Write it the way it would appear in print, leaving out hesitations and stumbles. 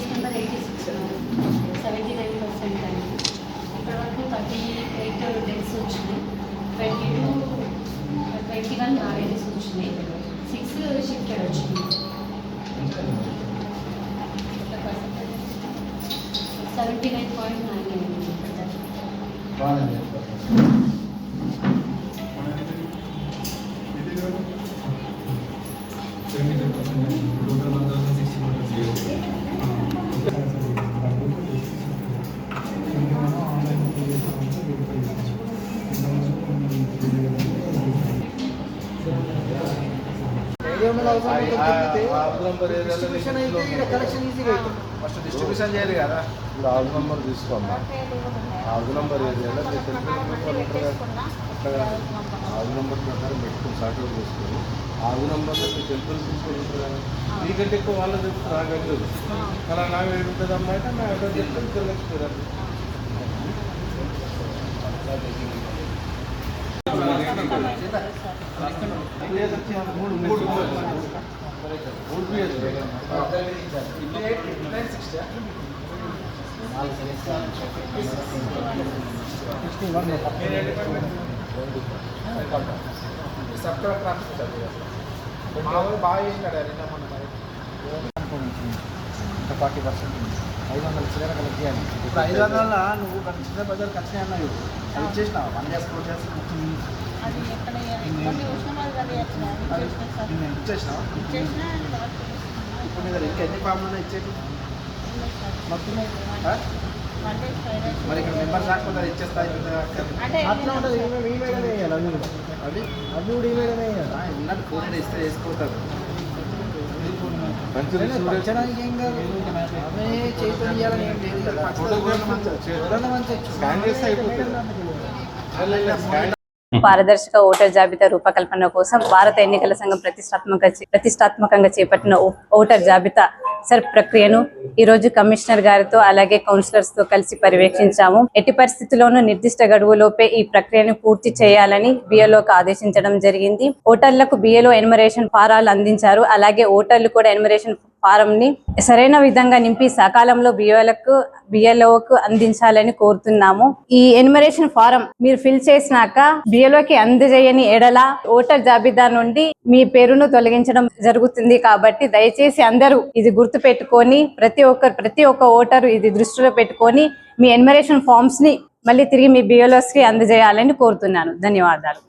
Case number 86 79% అండి. ఇప్పటివరకు 38 deaths వచ్చినాయి, 21 మ్యారేజెస్ వచ్చినాయి, 6 షిఫ్టెడ్ వచ్చినాయి. 79.9 ఫస్ట్ డిస్ట్రిబ్యూషన్ చేయాలి కదా. ఇప్పుడు హౌస్ నెంబర్ తీసుకోమ్మా. హౌస్ నెంబర్ ఏరియాలో హౌస్ నెంబర్ ప్రకారం పెట్టుకుని సార్ట్అవుట్ చేసుకొని హౌస్ నెంబర్లో మీ టెంపుల్ తీసుకొని ఉంటుంది కదా. మీకంటే ఎక్కువ వాళ్ళు చెప్తారు రాగలేదు అలా నాకు ఏడుంటుంది అమ్మా అంటే నా అడ్రస్ చెప్తే ఇద్దరు లక్షిపోయారు. బాగా చేసినాడు 40% 500 చిల్లర కలెక్ట్ చేయాలి. ఇప్పుడు 500 నువ్వు చిన్న బజార్ ఖర్చు అన్నావు అది ఇచ్చేసినావు 1 years 4 years ఇచ్చేసినావు. ఇప్పుడు నీ దగ్గర ఇంకా ఎన్ని ఫామ్లు ఉన్నాయి ఇచ్చేది మొత్తం? మరి ఇక్కడ మెంబర్స్ రాకపోతే ఇచ్చేస్తా అట్లా ఉంటుంది. ఈమెయిల్ వేయాలి అవి కూడా అవి కూడా ఈమెయిల్ వేయాలి. ఉన్నట్టు ఫోన్ ఇస్తే వేసుకోతారు. ఏం కాదు అవే చేయాలని ఏం లేదు. పారదర్శక ఓటర్ జాబితా రూపకల్పన కోసం భారత ఎన్నికల సంఘం ప్రతిష్టాత్మకంగా చేపట్టిన ఓటర్ జాబితా సర్ ప్రక్రియను ఈ రోజు కమిషనర్ గారితో అలాగే కౌన్సిలర్స్ తో కలిసి పర్యవేక్షించాము. ఎట్టి పరిస్థితుల్లోనూ నిర్దిష్ట గడువులోపే ఈ ప్రక్రియను పూర్తి చేయాలని బిఎల్ఓకి ఆదేశించడం జరిగింది. ఓటర్లకు బిఎల్ఓ ఎన్యుమరేషన్ ఫారాలు అందించారు. అలాగే ఓటర్లు కూడా ఎన్యుమరేషన్ ఫారం ని సరైన విధంగా నింపి సకాలంలో బిఎల్ఓకు అందించాలని కోరుతున్నాము. ఈ ఎన్యుమరేషన్ ఫారం మీరు ఫిల్ చేసినాక బిఎల్ఓకి అందజేయని ఎడల ఓటర్ జాబితా నుండి మీ పేరును తొలగించడం జరుగుతుంది. కాబట్టి దయచేసి అందరూ ఇది గుర్తు పెట్టుకొని ప్రతి ఒక్క ఓటరు ఇది దృష్టిలో పెట్టుకొని మీ ఎన్యుమరేషన్ ఫామ్స్ ని మళ్ళీ తిరిగి మీ బిఎల్ఓస్ కి అందజేయాలని కోరుతున్నాను. ధన్యవాదాలు.